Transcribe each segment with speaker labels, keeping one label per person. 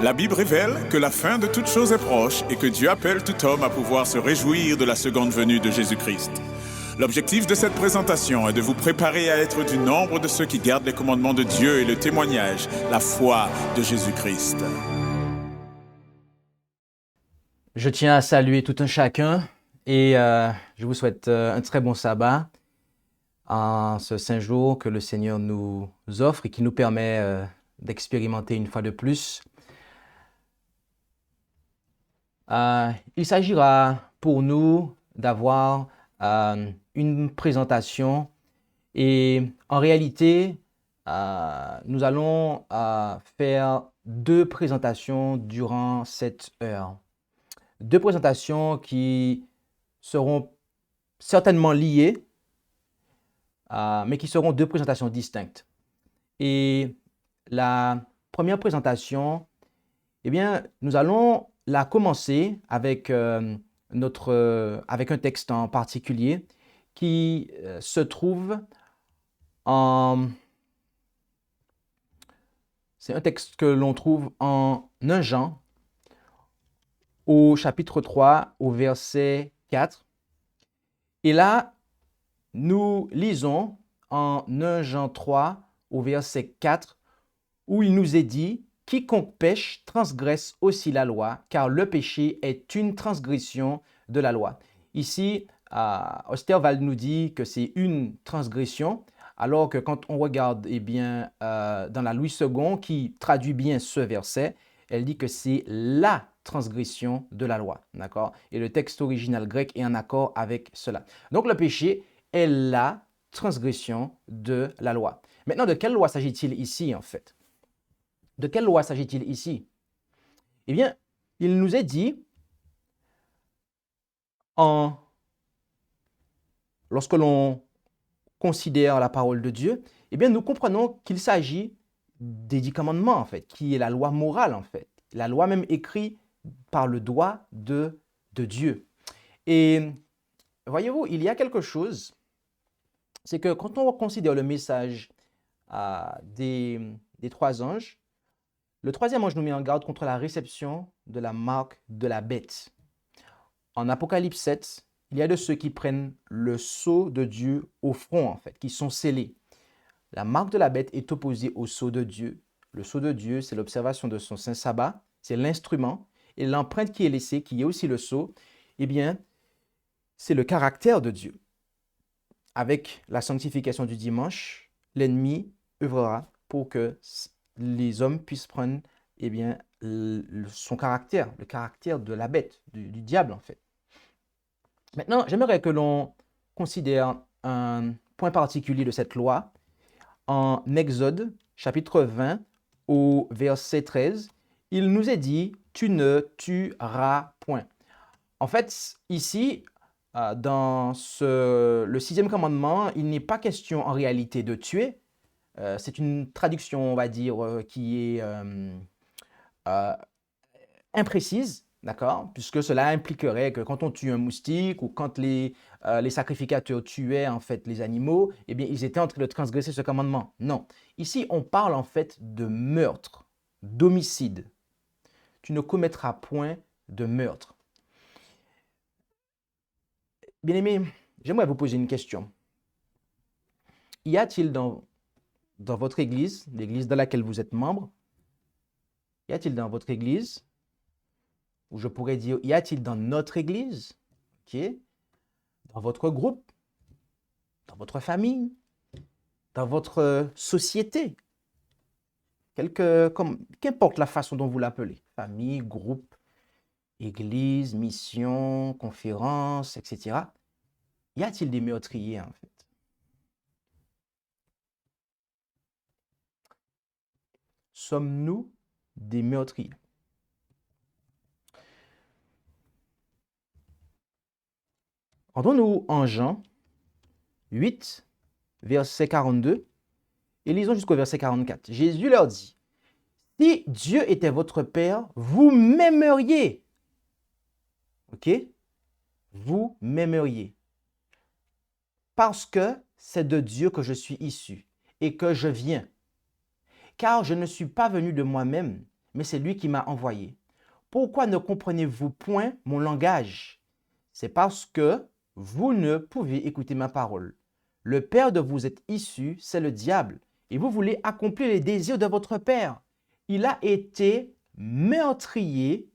Speaker 1: La Bible révèle que la fin de toute chose est proche et que Dieu appelle tout homme à pouvoir se réjouir de la seconde venue de Jésus-Christ. L'objectif de cette présentation est de vous préparer à être du nombre de ceux qui gardent les commandements de Dieu et le témoignage, la foi de Jésus-Christ.
Speaker 2: Je tiens à saluer tout un chacun et je vous souhaite un très bon sabbat en ce saint jour que le Seigneur nous offre et qui nous permet d'expérimenter une fois de plus. Il s'agira pour nous d'avoir une présentation et en réalité, nous allons faire deux présentations durant cette heure. Deux présentations qui seront certainement liées, mais qui seront deux présentations distinctes. Et la première présentation, eh bien, nous allons la commencer avec, avec un texte en particulier qui se trouve en... C'est un texte que l'on trouve en 1 Jean, au chapitre 3, au verset 4. Et là, nous lisons en 1 Jean 3, au verset 4, où il nous est dit « Quiconque pêche transgresse aussi la loi, car le péché est une transgression de la loi. » Ici, Osterwald nous dit que c'est une transgression, alors que quand on regarde dans la Louis II, qui traduit bien ce verset, elle dit que c'est la transgression de la loi. D'accord? Et le texte original grec est en accord avec cela. Donc le péché est la transgression de la loi. Maintenant, de quelle loi s'agit-il ici en fait? De quelle loi s'agit-il ici? Eh bien, il nous est dit, lorsque l'on considère la parole de Dieu, eh bien, nous comprenons qu'il s'agit des 10 commandements, en fait, qui est la loi morale, en fait. La loi même écrite par le doigt de Dieu. Et voyez-vous, il y a quelque chose, c'est que quand on considère le message des 3 anges, le 3e ange nous met en garde contre la réception de la marque de la bête. En Apocalypse 7, il y a de ceux qui prennent le sceau de Dieu au front, en fait, qui sont scellés. La marque de la bête est opposée au sceau de Dieu. Le sceau de Dieu, c'est l'observation de son saint sabbat, c'est l'instrument, et l'empreinte qui est laissée, qui est aussi le sceau, eh bien, c'est le caractère de Dieu. Avec la sanctification du dimanche, l'ennemi œuvrera pour que les hommes puissent prendre son caractère, le caractère de la bête, du diable en fait. Maintenant, j'aimerais que l'on considère un point particulier de cette loi en Exode, chapitre 20, au verset 13. Il nous est dit « Tu ne tueras point ». En fait, ici, dans le 6e commandement, il n'est pas question en réalité de tuer. C'est une traduction, on va dire, qui est imprécise, d'accord? Puisque cela impliquerait que quand on tue un moustique ou quand les sacrificateurs tuaient en fait les animaux, eh bien, ils étaient en train de transgresser ce commandement. Non. Ici, on parle en fait de meurtre, d'homicide. Tu ne commettras point de meurtre. Bien-aimés, j'aimerais vous poser une question. Y a-t-il dans votre église, l'église dans laquelle vous êtes membre, y a-t-il dans votre église, ou je pourrais dire, y a-t-il dans notre église, dans votre groupe, dans votre famille, dans votre société, qu'importe la façon dont vous l'appelez, famille, groupe, église, mission, conférence, etc. Y a-t-il des meurtriers en fait? Sommes-nous des meurtriers? Rendons-nous en Jean 8, verset 42, et lisons jusqu'au verset 44. Jésus leur dit, « Si Dieu était votre Père, vous m'aimeriez. » Ok? Vous m'aimeriez. Parce que c'est de Dieu que je suis issu et que je viens. Car je ne suis pas venu de moi-même, mais c'est lui qui m'a envoyé. Pourquoi ne comprenez-vous point mon langage? C'est parce que vous ne pouvez écouter ma parole. Le père de vous êtes issu, c'est le diable, et vous voulez accomplir les désirs de votre père. Il a été meurtrier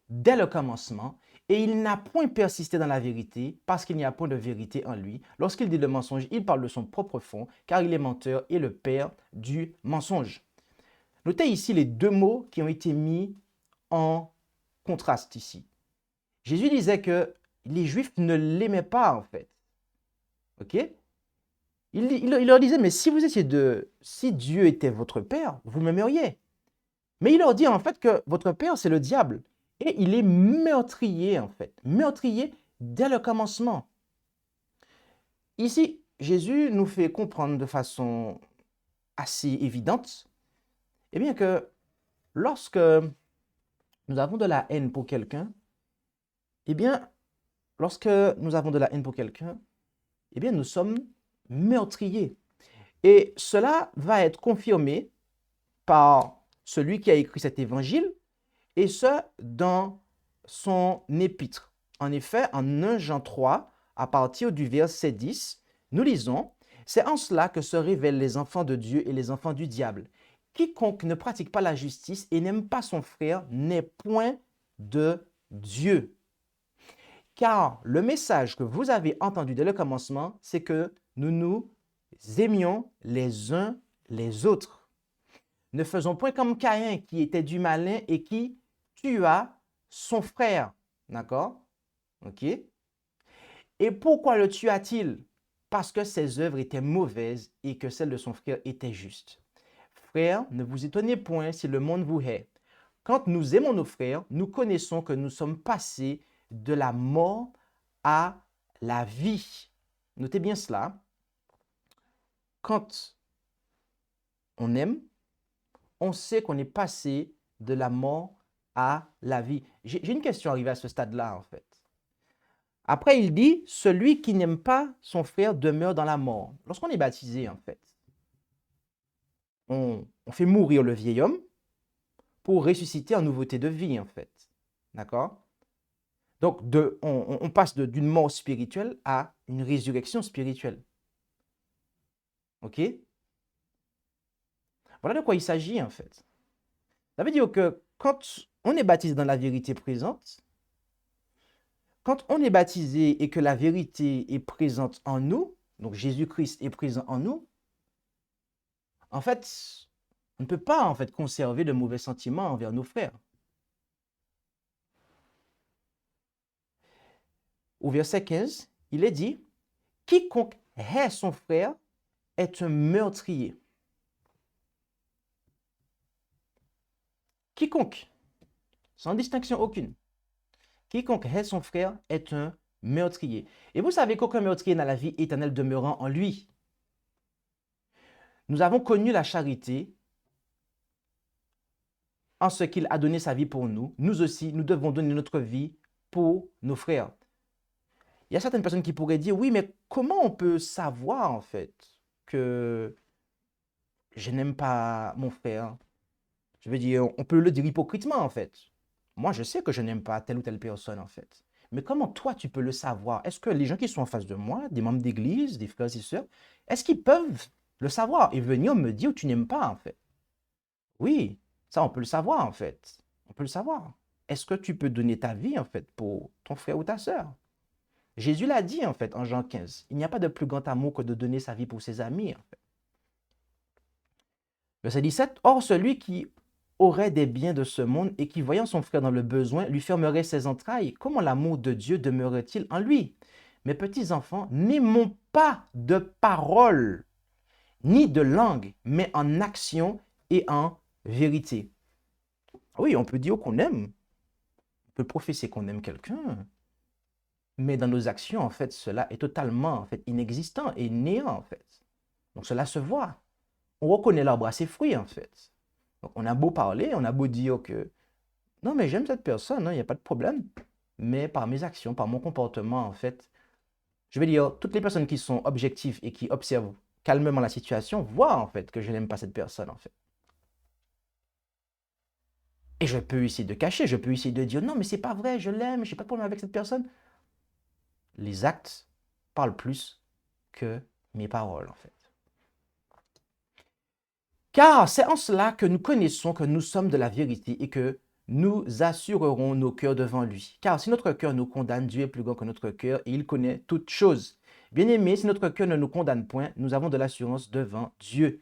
Speaker 2: dès le commencement, et il n'a point persisté dans la vérité, parce qu'il n'y a point de vérité en lui. Lorsqu'il dit le mensonge, il parle de son propre fond, car il est menteur et le père du mensonge. Notez ici les deux mots qui ont été mis en contraste ici. Jésus disait que les Juifs ne l'aimaient pas, en fait. OK? Il leur disait, mais si Dieu était votre père, vous m'aimeriez. Mais il leur dit en fait que votre père, c'est le diable. Et il est meurtrier, en fait. Meurtrier dès le commencement. Ici, Jésus nous fait comprendre de façon assez évidente, eh bien que lorsque nous avons de la haine pour quelqu'un, eh bien, lorsque nous avons de la haine pour quelqu'un, eh bien, nous sommes meurtriers. Et cela va être confirmé par celui qui a écrit cet évangile, et ce, dans son épître. En effet, en 1 Jean 3, à partir du verset 10, nous lisons, « C'est en cela que se révèlent les enfants de Dieu et les enfants du diable. Quiconque ne pratique pas la justice et n'aime pas son frère n'est point de Dieu. Car le message que vous avez entendu dès le commencement, c'est que nous nous aimions les uns les autres. Ne faisons point comme Caïn qui était du malin et qui tua son frère. » D'accord? OK? Et pourquoi le tua-t-il? Parce que ses œuvres étaient mauvaises et que celles de son frère étaient justes. Frères, ne vous étonnez point si le monde vous hait. Quand nous aimons nos frères, nous connaissons que nous sommes passés de la mort à la vie. Notez bien cela. Quand on aime, on sait qu'on est passé de la mort à la vie. J'ai une question arrivée à ce stade-là, en fait. Après, il dit, celui qui n'aime pas son frère demeure dans la mort. Lorsqu'on est baptisé, en fait, on fait mourir le vieil homme pour ressusciter en nouveauté de vie, en fait. D'accord? Donc, on passe d'une mort spirituelle à une résurrection spirituelle. OK? Voilà de quoi il s'agit, en fait. Ça veut dire que quand on est baptisé dans la vérité présente, quand on est baptisé et que la vérité est présente en nous, donc Jésus-Christ est présent en nous, en fait, on ne peut pas en fait conserver de mauvais sentiments envers nos frères. Au verset 15, il est dit, « Quiconque hait son frère est un meurtrier. » Quiconque, sans distinction aucune. Quiconque hait son frère est un meurtrier. Et vous savez qu'aucun meurtrier n'a la vie éternelle demeurant en lui. Nous avons connu la charité en ce qu'il a donné sa vie pour nous. Nous aussi, nous devons donner notre vie pour nos frères. Il y a certaines personnes qui pourraient dire, oui, mais comment on peut savoir en fait que je n'aime pas mon frère? Je veux dire, on peut le dire hypocritement en fait. Moi, je sais que je n'aime pas telle ou telle personne en fait. Mais comment toi, tu peux le savoir? Est-ce que les gens qui sont en face de moi, des membres d'église, des frères et sœurs, est-ce qu'ils peuvent le savoir et venir me dire tu n'aimes pas en fait? Oui, ça on peut le savoir en fait. On peut le savoir. Est-ce que tu peux donner ta vie en fait pour ton frère ou ta sœur? Jésus l'a dit en fait en Jean 15. Il n'y a pas de plus grand amour que de donner sa vie pour ses amis en fait. Verset 17. Or celui qui aurait des biens de ce monde et qui, voyant son frère dans le besoin, lui fermerait ses entrailles, comment l'amour de Dieu demeurerait-il en lui? Mes petits enfants, n'aimons pas de parole, ni de langue, mais en action et en vérité. Oui, on peut dire qu'on aime, on peut professer qu'on aime quelqu'un, mais dans nos actions, en fait, cela est totalement en fait, inexistant et néant, en fait. Donc cela se voit. On reconnaît l'arbre à ses fruits, en fait. Donc, on a beau parler, on a beau dire que non, mais j'aime cette personne, il n'y a pas de problème. Mais par mes actions, par mon comportement, en fait, je vais dire, toutes les personnes qui sont objectives et qui observent calmement la situation voient en fait que je n'aime pas cette personne, en fait. Et je peux essayer de cacher, je peux essayer de dire non, mais c'est pas vrai, je l'aime, je n'ai pas de problème avec cette personne. Les actes parlent plus que mes paroles, en fait. Car c'est en cela que nous connaissons que nous sommes de la vérité et que nous assurerons nos cœurs devant lui. Car si notre cœur nous condamne, Dieu est plus grand que notre cœur et il connaît toutes choses. Bien-aimés, si notre cœur ne nous condamne point, nous avons de l'assurance devant Dieu.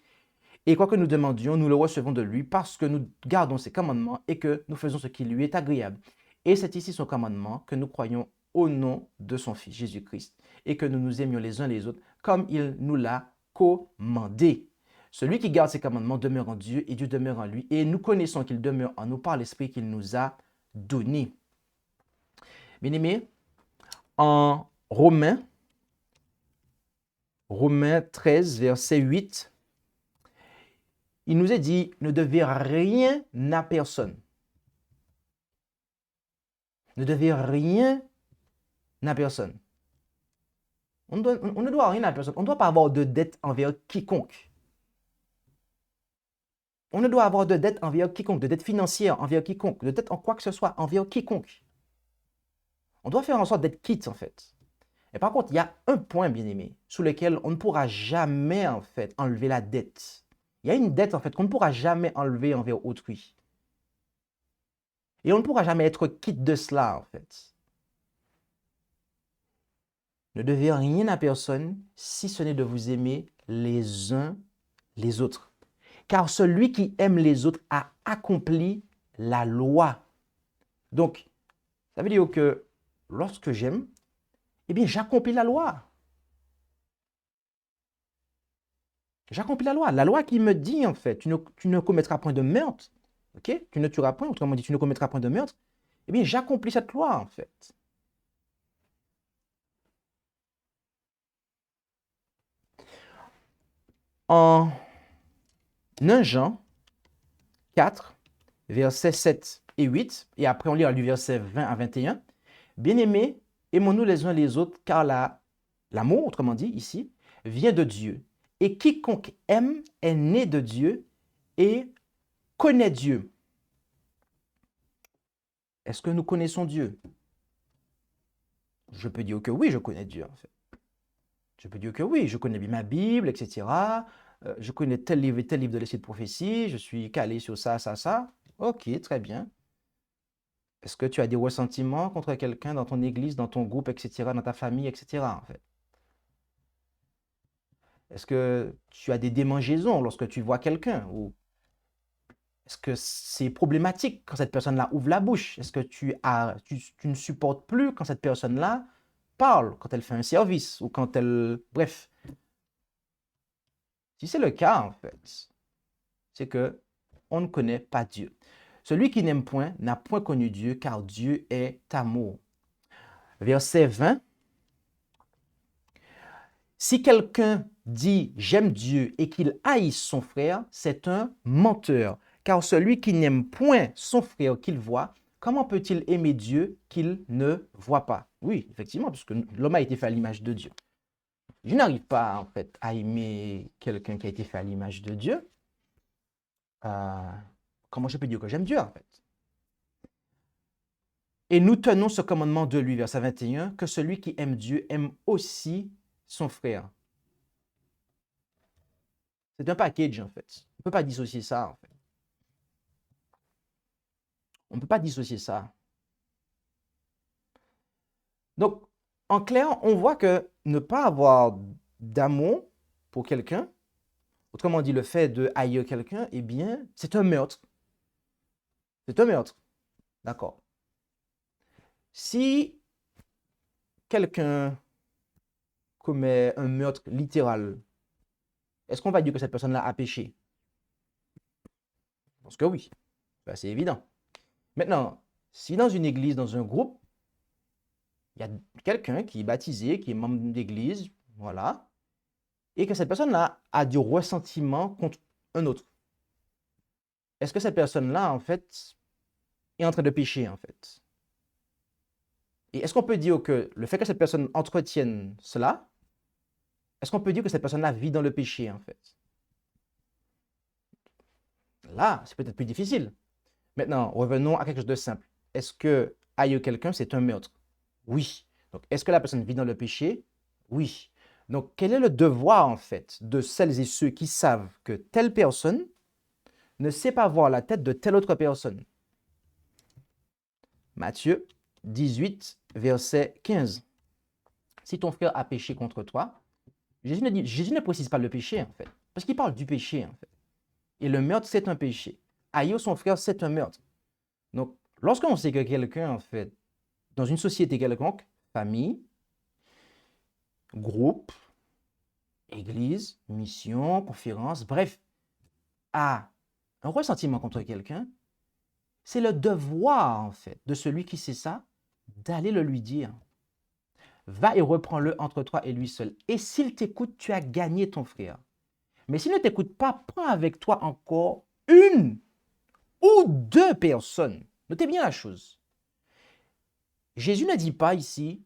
Speaker 2: Et quoi que nous demandions, nous le recevons de lui parce que nous gardons ses commandements et que nous faisons ce qui lui est agréable. Et c'est ici son commandement que nous croyons au nom de son Fils Jésus-Christ et que nous nous aimions les uns les autres comme il nous l'a commandé. Celui qui garde ses commandements demeure en Dieu et Dieu demeure en lui. Et nous connaissons qu'il demeure en nous par l'Esprit qu'il nous a donné. Bien-aimés, en Romains 13, verset 8, il nous est dit, ne devez rien à personne. Ne devez rien à personne. On ne doit rien à personne. On ne doit pas avoir de dette envers quiconque. On ne doit avoir de dette envers quiconque, de dette financière envers quiconque, de dette en quoi que ce soit envers quiconque. On doit faire en sorte d'être quitte, en fait. Et par contre, il y a un point, bien aimé, sous lequel on ne pourra jamais, en fait, enlever la dette. Il y a une dette, en fait, qu'on ne pourra jamais enlever envers autrui. Et on ne pourra jamais être quitte de cela, en fait. Ne devez rien à personne, si ce n'est de vous aimer les uns les autres. Car celui qui aime les autres a accompli la loi. Donc, ça veut dire que lorsque j'aime, eh bien, j'accomplis la loi. J'accomplis la loi. La loi qui me dit, en fait, tu ne commettras point de meurtre. Ok? Tu ne tueras point, autrement dit, tu ne commettras point de meurtre. Eh bien, j'accomplis cette loi, en fait. En 1 Jean 4, versets 7 et 8, et après on lit du verset 20 à 21, bien-aimés, aimons-nous les uns les autres, car l'amour, autrement dit, ici, vient de Dieu. Et quiconque aime est né de Dieu et connaît Dieu. Est-ce que nous connaissons Dieu? Je peux dire que oui, je connais Dieu, en fait. Je peux dire que oui, je connais bien ma Bible, etc. Je connais tel livre et tel livre de l'Esprit de prophétie. Je suis calé sur ça, ça, ça. Ok, très bien. Est-ce que tu as des ressentiments contre quelqu'un dans ton église, dans ton groupe, etc., dans ta famille, etc., en fait? Est-ce que tu as des démangeaisons lorsque tu vois quelqu'un? Ou est-ce que c'est problématique quand cette personne-là ouvre la bouche? Est-ce que tu ne supportes plus quand cette personne-là parle, quand elle fait un service ou quand elle... Bref. Si c'est le cas, en fait, c'est que on ne connaît pas Dieu. Celui qui n'aime point n'a point connu Dieu, car Dieu est amour. Verset 20. Si quelqu'un dit « j'aime Dieu » et qu'il haïsse son frère, c'est un menteur. Car celui qui n'aime point son frère qu'il voit, comment peut-il aimer Dieu qu'il ne voit pas? Oui, effectivement, puisque l'homme a été fait à l'image de Dieu. Je n'arrive pas, en fait, à aimer quelqu'un qui a été fait à l'image de Dieu. Comment je peux dire que j'aime Dieu, en fait? Et nous tenons ce commandement de lui, verset 21, que celui qui aime Dieu aime aussi son frère. C'est un package, en fait. On ne peut pas dissocier ça, en fait. On ne peut pas dissocier ça. Donc, en clair, on voit que ne pas avoir d'amour pour quelqu'un, autrement dit, le fait de haïr quelqu'un, eh bien, c'est un meurtre. C'est un meurtre. D'accord. Si quelqu'un commet un meurtre littéral, est-ce qu'on va dire que cette personne-là a péché? Je pense que oui. C'est évident. Maintenant, si dans une église, dans un groupe, il y a quelqu'un qui est baptisé, qui est membre d'église, voilà, et que cette personne-là a du ressentiment contre un autre, est-ce que cette personne-là, en fait, est en train de pécher, en fait? Et est-ce qu'on peut dire que le fait que cette personne entretienne cela, est-ce qu'on peut dire que cette personne-là vit dans le péché, en fait? Là, c'est peut-être plus difficile. Maintenant, revenons à quelque chose de simple. Est-ce que haïr quelqu'un, c'est un meurtre? Oui. Donc, est-ce que la personne vit dans le péché? Oui. Donc, quel est le devoir, en fait, de celles et ceux qui savent que telle personne ne sait pas voir la tête de telle autre personne? Matthieu 18, verset 15. Si ton frère a péché contre toi, Jésus ne précise pas le péché, en fait, parce qu'il parle du péché, en fait. Et le meurtre, c'est un péché. Haïr son frère, c'est un meurtre. Donc, lorsqu'on sait que quelqu'un, en fait, dans une société quelconque, famille, groupe, église, mission, conférence, bref, a un ressentiment contre quelqu'un, c'est le devoir, en fait, de celui qui sait ça, d'aller le lui dire. Va et reprends-le entre toi et lui seul. Et s'il t'écoute, tu as gagné ton frère. Mais s'il ne t'écoute pas, prends avec toi encore une ou deux personnes. Notez bien la chose. Jésus ne dit pas ici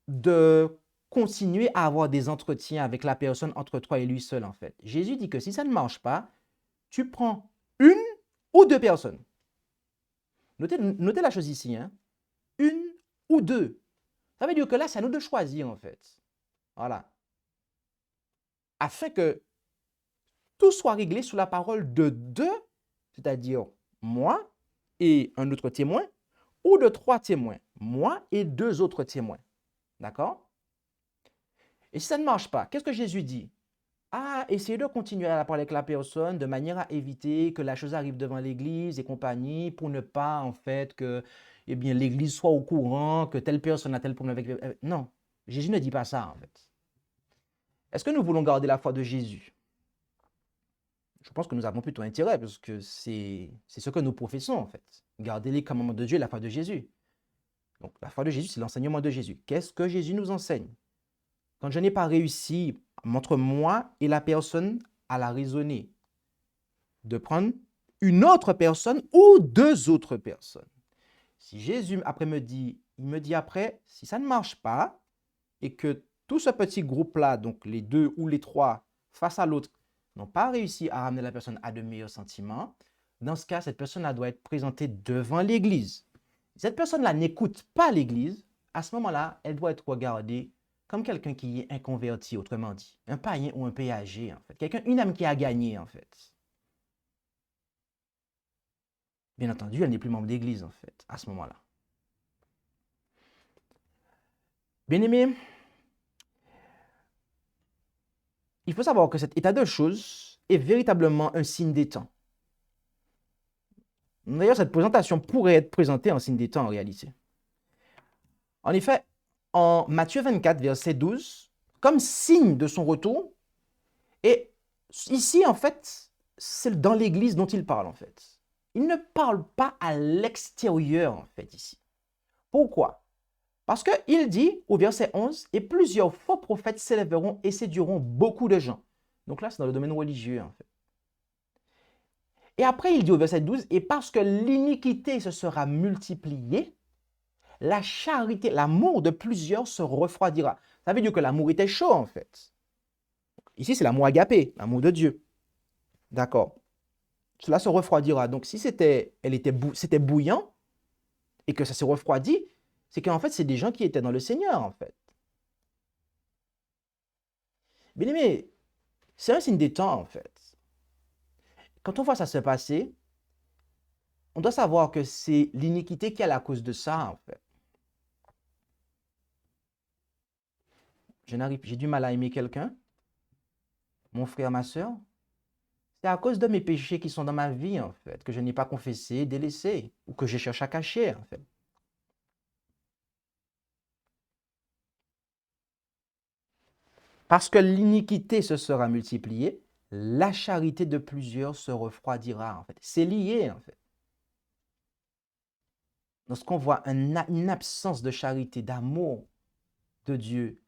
Speaker 2: de continuer à avoir des entretiens avec la personne entre toi et lui seul, en fait. Jésus dit que si ça ne marche pas, tu prends une ou deux personnes. Notez la chose ici, hein? Une ou deux. Ça veut dire que là, c'est à nous de choisir, en fait. Voilà. Afin que tout soit réglé sous la parole de deux, c'est-à-dire moi et un autre témoin, ou de trois témoins, moi et deux autres témoins. D'accord? Et si ça ne marche pas, qu'est-ce que Jésus dit? Ah, essayez de continuer à parler avec la personne de manière à éviter que la chose arrive devant l'église et compagnie pour ne pas, en fait, que eh bien, l'église soit au courant que telle personne a tel problème avec... Non, Jésus ne dit pas ça, en fait. Est-ce que nous voulons garder la foi de Jésus? Je pense que nous avons plutôt intérêt parce que c'est ce que nous professons, en fait. Garder les commandements de Dieu et la foi de Jésus. Donc, la foi de Jésus, c'est l'enseignement de Jésus. Qu'est-ce que Jésus nous enseigne? Quand je n'ai pas réussi entre moi et la personne à la raisonner, de prendre une autre personne ou deux autres personnes. Si Jésus après il me dit après, si ça ne marche pas et que tout ce petit groupe-là, donc les deux ou les trois face à l'autre, n'ont pas réussi à ramener la personne à de meilleurs sentiments, dans ce cas, cette personne-là doit être présentée devant l'Église. Si cette personne-là n'écoute pas l'Église, à ce moment-là, elle doit être regardée comme quelqu'un qui est inconverti, autrement dit. Un païen ou un péager, en fait. Une âme qui a gagné, en fait. Bien entendu, elle n'est plus membre d'église, en fait, à ce moment-là. Bien-aimé, il faut savoir que cet état de choses est véritablement un signe des temps. D'ailleurs, cette présentation pourrait être présentée en signe des temps en réalité. En effet, en Matthieu 24, verset 12, comme signe de son retour, et ici, en fait, c'est dans l'église dont il parle, en fait. Il ne parle pas à l'extérieur, en fait, ici. Pourquoi? Parce qu'il dit au verset 11, « Et plusieurs faux prophètes s'élèveront et séduiront beaucoup de gens. » Donc là, c'est dans le domaine religieux, en fait. Et après, il dit au verset 12, « Et parce que l'iniquité se sera multipliée, la charité, l'amour de plusieurs se refroidira. » Ça veut dire que l'amour était chaud, en fait. Ici, c'est l'amour agapé, l'amour de Dieu. D'accord. Cela se refroidira. Donc, si c'était bouillant et que ça s'est refroidi, c'est qu'en fait, c'est des gens qui étaient dans le Seigneur, en fait. Bien aimé, c'est un signe des temps, en fait. Quand on voit ça se passer, on doit savoir que c'est l'iniquité qui est la cause de ça, en fait. J'ai du mal à aimer quelqu'un, mon frère, ma soeur. C'est à cause de mes péchés qui sont dans ma vie, en fait, que je n'ai pas confessé, délaissé, ou que je cherche à cacher, en fait. Parce que l'iniquité se sera multipliée, la charité de plusieurs se refroidira, en fait. C'est lié, en fait. Lorsqu'on voit une absence de charité, d'amour de Dieu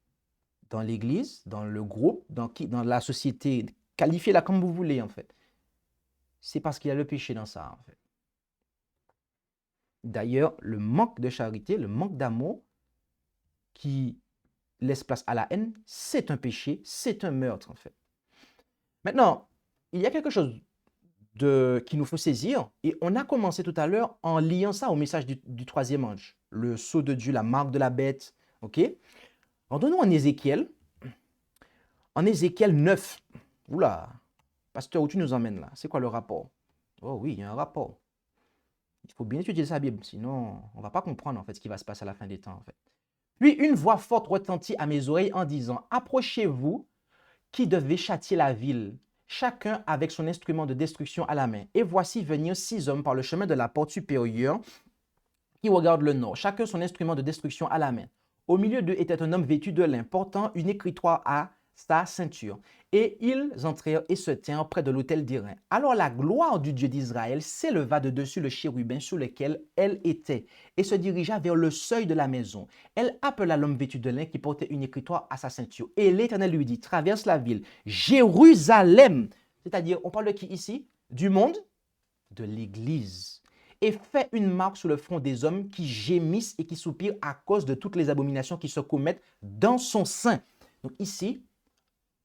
Speaker 2: dans l'Église, dans le groupe, dans la société, qualifiez-la comme vous voulez, en fait, c'est parce qu'il y a le péché dans ça, en fait. D'ailleurs, le manque de charité, le manque d'amour qui laisse place à la haine, c'est un péché, c'est un meurtre, en fait. Maintenant, il y a quelque chose qu'il nous faut saisir. Et on a commencé tout à l'heure en liant ça au message du troisième ange. Le sceau de Dieu, la marque de la bête. OK? Ordonnons en Ézéchiel. En Ézéchiel 9. Oula, pasteur, où tu nous emmènes là? C'est quoi le rapport? Oh oui, il y a un rapport. Il faut bien étudier sa Bible, sinon on ne va pas comprendre en fait ce qui va se passer à la fin des temps en fait. Puis une voix forte retentit à mes oreilles en disant, approchez-vous qui devez châtier la ville, chacun avec son instrument de destruction à la main. Et voici venir 6 hommes par le chemin de la porte supérieure qui regardent le nord, chacun son instrument de destruction à la main. Au milieu d'eux était un homme vêtu de lin, portant une écritoire à sa ceinture. Et ils entrèrent et se tinrent près de l'autel d'Irin. Alors la gloire du Dieu d'Israël s'éleva de dessus le chérubin sur lequel elle était et se dirigea vers le seuil de la maison. Elle appela l'homme vêtu de lin qui portait une écritoire à sa ceinture. Et l'Éternel lui dit, traverse la ville, Jérusalem. C'est-à-dire, on parle de qui ici? Du monde? De l'Église. Et fait une marque sur le front des hommes qui gémissent et qui soupirent à cause de toutes les abominations qui se commettent dans son sein. Donc ici,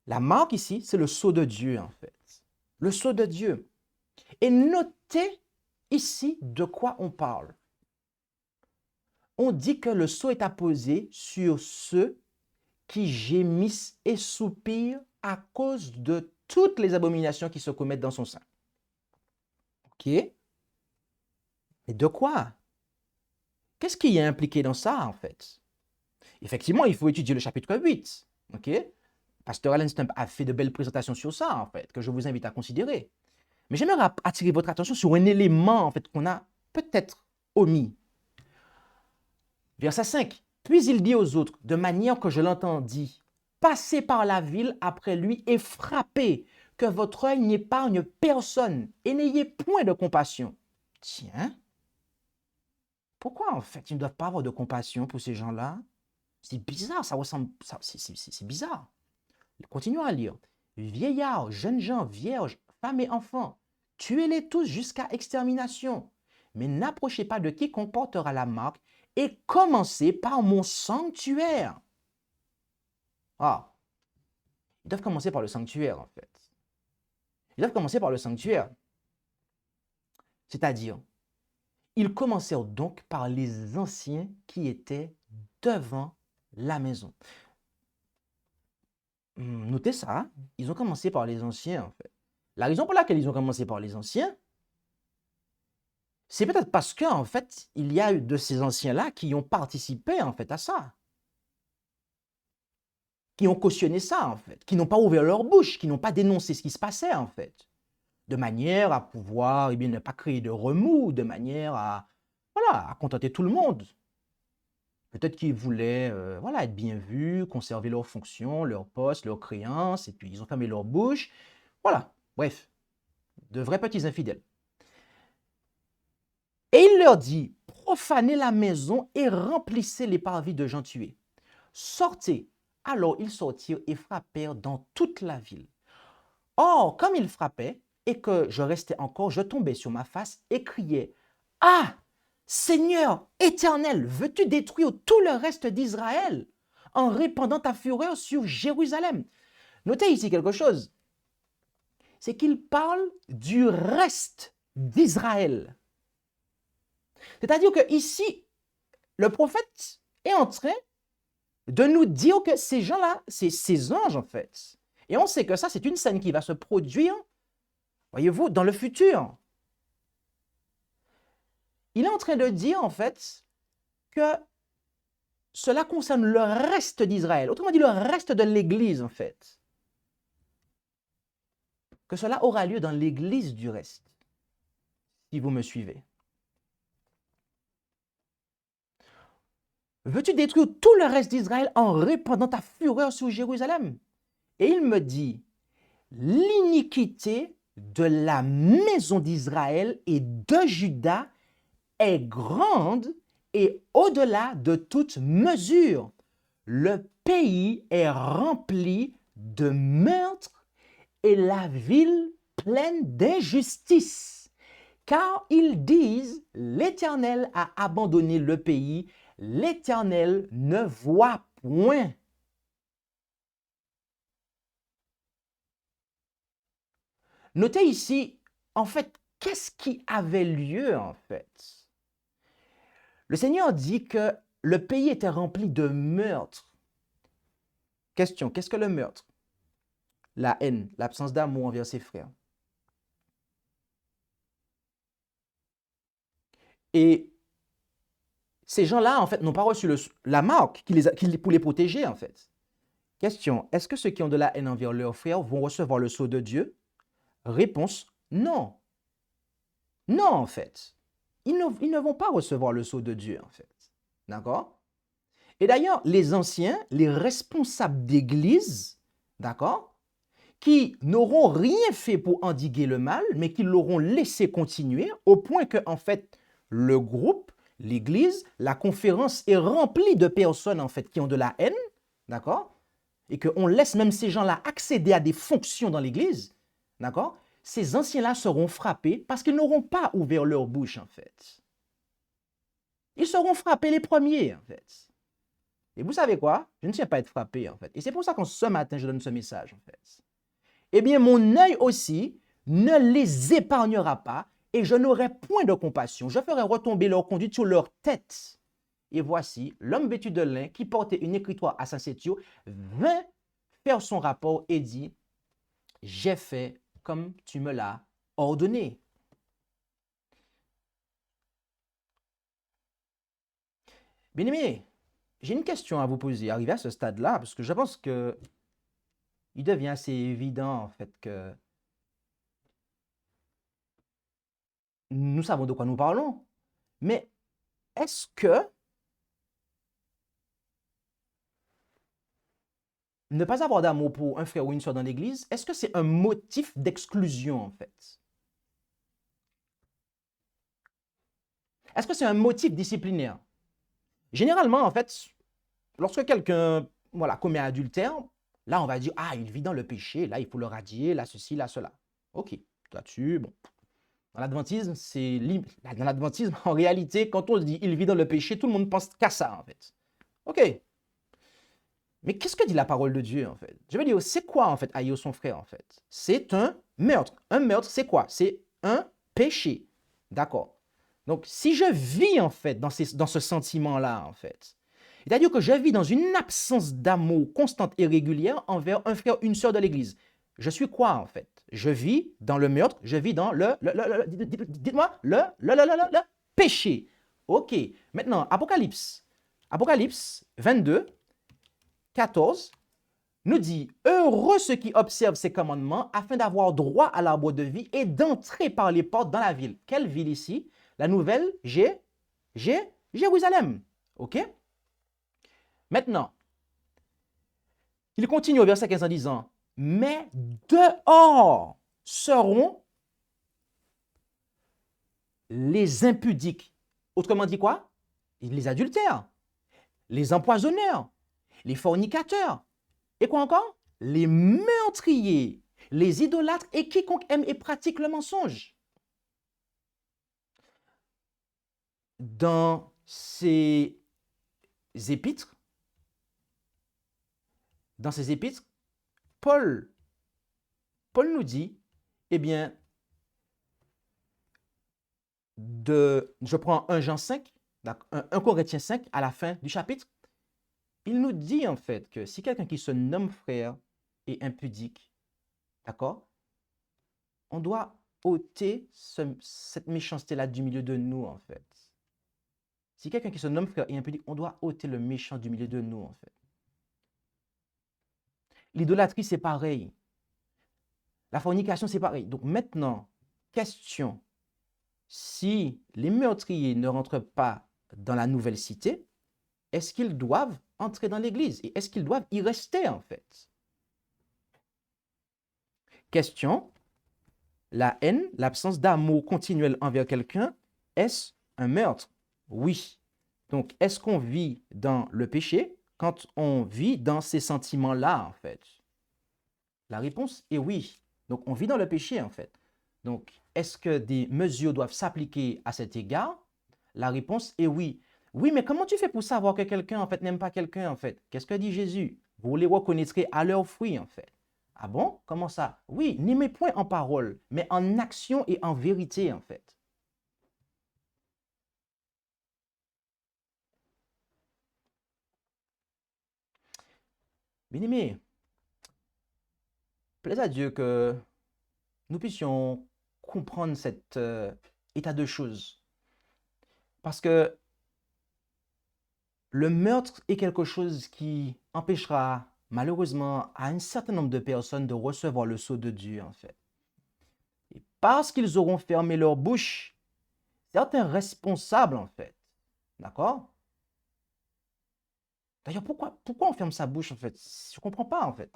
Speaker 2: la marque ici, c'est le sceau de Dieu en fait. Le sceau de Dieu. Et notez ici de quoi on parle. On dit que le sceau est apposé sur ceux qui gémissent et soupirent à cause de toutes les abominations qui se commettent dans son sein. OK? Mais de quoi? Qu'est-ce qui est impliqué dans ça en fait? Effectivement, il faut étudier le chapitre 8. OK? Pasteur Allen Stump a fait de belles présentations sur ça, en fait, que je vous invite à considérer. Mais j'aimerais attirer votre attention sur un élément, en fait, qu'on a peut-être omis. Verset 5. Puis il dit aux autres, de manière que je l'entendis, passez par la ville après lui et frappez, que votre œil n'épargne personne et n'ayez point de compassion. Tiens, pourquoi, en fait, ils ne doivent pas avoir de compassion pour ces gens-là? C'est bizarre, ça ressemble, c'est bizarre. Continuons à lire. Vieillards, jeunes gens, vierges, femmes et enfants, tuez-les tous jusqu'à extermination. Mais n'approchez pas de quiconque portera la marque et commencez par mon sanctuaire. Ah, ils doivent commencer par le sanctuaire en fait. Ils doivent commencer par le sanctuaire. C'est-à-dire, ils commencèrent donc par les anciens qui étaient devant la maison. Notez ça, ils ont commencé par les anciens en fait. La raison pour laquelle ils ont commencé par les anciens, c'est peut-être parce qu'en fait, il y a eu de ces anciens-là qui ont participé en fait à ça. Qui ont cautionné ça en fait, qui n'ont pas ouvert leur bouche, qui n'ont pas dénoncé ce qui se passait en fait. De manière à pouvoir ne pas créer de remous, de manière à, à contenter tout le monde. Peut-être qu'ils voulaient être bien vus, conserver leurs fonctions, leurs postes, leurs créances, et puis ils ont fermé leur bouche. Voilà, bref, de vrais petits infidèles. Et il leur dit, profanez la maison et remplissez les parvis de gens tués. Sortez. Alors ils sortirent et frappèrent dans toute la ville. Or, comme ils frappaient, et que je restais encore, je tombais sur ma face et criais, « Ah! Seigneur éternel, veux-tu détruire tout le reste d'Israël en répandant ta fureur sur Jérusalem? » Notez ici quelque chose. C'est qu'il parle du reste d'Israël. C'est-à-dire que ici, le prophète est en train de nous dire que ces gens-là, c'est ces anges en fait. Et on sait que ça, c'est une scène qui va se produire, voyez-vous, dans le futur. Il est en train de dire, en fait, que cela concerne le reste d'Israël. Autrement dit, le reste de l'Église, en fait. Que cela aura lieu dans l'Église du reste, si vous me suivez. Veux-tu détruire tout le reste d'Israël en répandant ta fureur sur Jérusalem? Et il me dit, l'iniquité de la maison d'Israël et de Juda est grande et au-delà de toute mesure. Le pays est rempli de meurtres et la ville pleine d'injustice. Car ils disent, l'Éternel a abandonné le pays, l'Éternel ne voit point. Notez ici en fait, qu'est-ce qui avait lieu, en fait? Le Seigneur dit que le pays était rempli de meurtres. Question, qu'est-ce que le meurtre? La haine, l'absence d'amour envers ses frères. Et ces gens-là, en fait, n'ont pas reçu la marque pour les protéger, en fait. Question, est-ce que ceux qui ont de la haine envers leurs frères vont recevoir le sceau de Dieu? Réponse, non. Non, en fait. Ils ne vont pas recevoir le sceau de Dieu, en fait. D'accord? Et d'ailleurs, les anciens, les responsables d'église, d'accord, qui n'auront rien fait pour endiguer le mal, mais qui l'auront laissé continuer, au point que, en fait, le groupe, l'église, la conférence est remplie de personnes, en fait, qui ont de la haine, d'accord, et qu'on laisse même ces gens-là accéder à des fonctions dans l'église, d'accord, ces anciens-là seront frappés parce qu'ils n'auront pas ouvert leur bouche, en fait. Ils seront frappés les premiers, en fait. Et vous savez quoi? Je ne tiens pas à être frappé, en fait. Et c'est pour ça que ce matin, je donne ce message, en fait. Eh bien, mon œil aussi ne les épargnera pas et je n'aurai point de compassion. Je ferai retomber leur conduite sur leur tête. Et voici, l'homme vêtu de lin qui portait une écritoire à Saint-Sétio vint faire son rapport et dit, j'ai fait comme tu me l'as ordonné. Bien-aimé, j'ai une question à vous poser, arrivé à ce stade-là, parce que je pense que il devient assez évident, en fait, que nous savons de quoi nous parlons. Mais est-ce que ne pas avoir d'amour pour un frère ou une soeur dans l'Église, est-ce que c'est un motif d'exclusion, en fait? Est-ce que c'est un motif disciplinaire? Généralement, en fait, lorsque quelqu'un commet adultère, là, on va dire, ah, il vit dans le péché, là, il faut le radier, là, ceci, là, cela. OK, là-dessus, bon. Dans l'adventisme, dans l'adventisme, en réalité, quand on dit il vit dans le péché, tout le monde pense qu'à ça, en fait. OK. Mais qu'est-ce que dit la parole de Dieu, en fait? Je veux dire, c'est quoi, en fait, haïr son frère, en fait? C'est un meurtre. Un meurtre, c'est quoi? C'est un péché. D'accord. Donc, si je vis, en fait, dans ce sentiment-là, en fait, c'est-à-dire que je vis dans une absence d'amour constante et régulière envers un frère, une sœur de l'Église, je suis quoi, en fait? Je vis dans le meurtre, je vis dans dites-moi, le péché. OK. Maintenant, Apocalypse 22, 14, nous dit, heureux ceux qui observent ces commandements afin d'avoir droit à l'arbre de vie et d'entrer par les portes dans la ville. Quelle ville ici? La nouvelle Jérusalem. OK? Maintenant, il continue au verset 15 en disant, mais dehors seront les impudiques. Autrement dit quoi? Les adultères, les empoisonneurs, les fornicateurs, et quoi encore? Les meurtriers, les idolâtres et quiconque aime et pratique le mensonge. Dans ces épîtres, Paul nous dit, eh bien, je prends 1 Jean 5, 1 Corinthiens 5 à la fin du chapitre, il nous dit en fait que si quelqu'un qui se nomme frère est impudique, d'accord, on doit ôter cette méchanceté-là du milieu de nous en fait. Si quelqu'un qui se nomme frère est impudique, on doit ôter le méchant du milieu de nous en fait. L'idolâtrie, c'est pareil. La fornication, c'est pareil. Donc maintenant, question, si les meurtriers ne rentrent pas dans la nouvelle cité, est-ce qu'ils doivent entrer dans l'église? Et est-ce qu'ils doivent y rester en fait? Question, la haine, l'absence d'amour continuel envers quelqu'un, est-ce un meurtre? Oui. Donc, est-ce qu'on vit dans le péché quand on vit dans ces sentiments-là en fait? La réponse est oui. Donc, on vit dans le péché en fait. Donc, est-ce que des mesures doivent s'appliquer à cet égard? La réponse est oui. Oui, mais comment tu fais pour savoir que quelqu'un, en fait, n'aime pas quelqu'un, en fait? Qu'est-ce que dit Jésus? Vous les reconnaîtrez à leurs fruits, en fait. Ah bon? Comment ça? Oui, n'aimez point en parole, mais en action et en vérité, en fait. Bien-aimés, plaise à Dieu que nous puissions comprendre cet état de choses. Parce que le meurtre est quelque chose qui empêchera malheureusement à un certain nombre de personnes de recevoir le sceau de Dieu, en fait. Et parce qu'ils auront fermé leur bouche, certains responsables, en fait, d'accord? D'ailleurs, pourquoi on ferme sa bouche, en fait? Je ne comprends pas, en fait.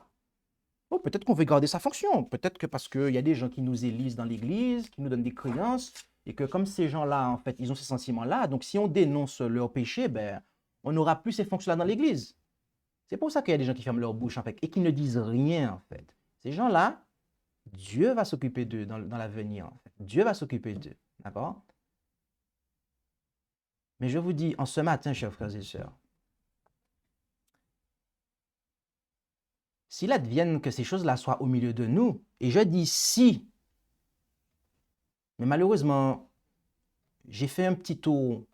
Speaker 2: Oh, peut-être qu'on veut garder sa fonction. Peut-être que parce qu'il y a des gens qui nous élisent dans l'Église, qui nous donnent des créances, et que comme ces gens-là, en fait, ils ont ces sentiments-là, donc si on dénonce leur péché, ben, on n'aura plus ces fonctions-là dans l'Église. C'est pour ça qu'il y a des gens qui ferment leur bouche, en fait, et qui ne disent rien, en fait. Ces gens-là, Dieu va s'occuper d'eux dans l'avenir, en fait. Dieu va s'occuper d'eux, d'accord? Mais je vous dis, en ce matin, chers frères et sœurs, s'il advienne que ces choses-là soient au milieu de nous, et je dis si, mais malheureusement, j'ai fait un petit tour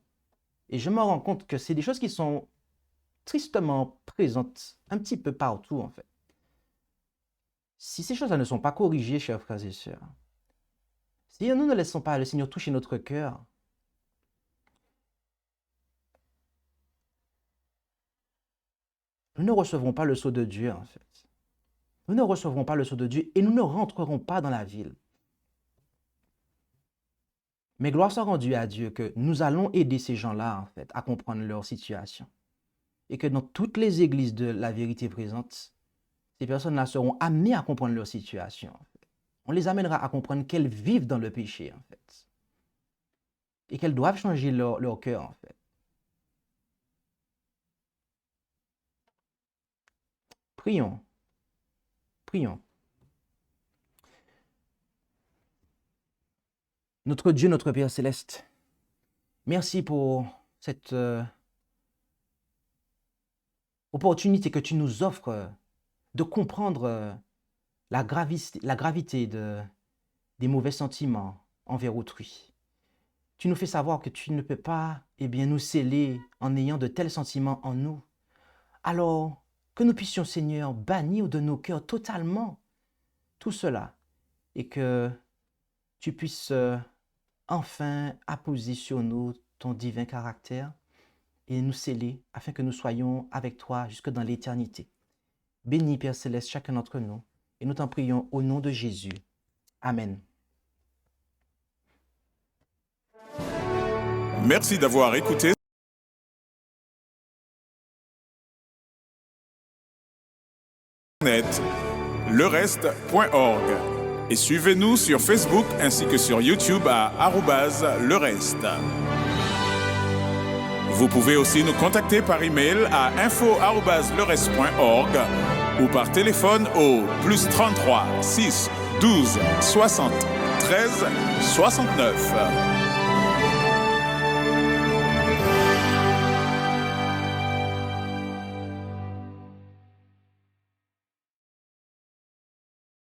Speaker 2: et je me rends compte que c'est des choses qui sont tristement présentes un petit peu partout, en fait. Si ces choses-là ne sont pas corrigées, chers frères et sœurs, si nous ne laissons pas le Seigneur toucher notre cœur, nous ne recevrons pas le sceau de Dieu, en fait. Nous ne recevrons pas le sceau de Dieu et nous ne rentrerons pas dans la ville. Mais gloire soit rendue à Dieu que nous allons aider ces gens-là, en fait, à comprendre leur situation. Et que dans toutes les églises de la vérité présente, ces personnes-là seront amenées à comprendre leur situation. En fait. On les amènera à comprendre qu'elles vivent dans le péché, en fait. Et qu'elles doivent changer leur cœur, en fait. Prions. Prions. Notre Dieu, notre Père céleste, merci pour cette opportunité que tu nous offres de comprendre la gravité des mauvais sentiments envers autrui. Tu nous fais savoir que tu ne peux pas nous sceller en ayant de tels sentiments en nous. Alors que nous puissions, Seigneur, bannir de nos cœurs totalement tout cela et que tu puisses enfin apposer sur nous ton divin caractère et nous sceller afin que nous soyons avec toi jusque dans l'éternité. Bénis, Père Céleste, chacun d'entre nous et nous t'en prions au nom de Jésus. Amen.
Speaker 1: Merci d'avoir écouté lereste.org et suivez-nous sur Facebook ainsi que sur YouTube à @lereste. Vous pouvez aussi nous contacter par email à info@lereste.org ou par téléphone au +33 6 12 60 13 69.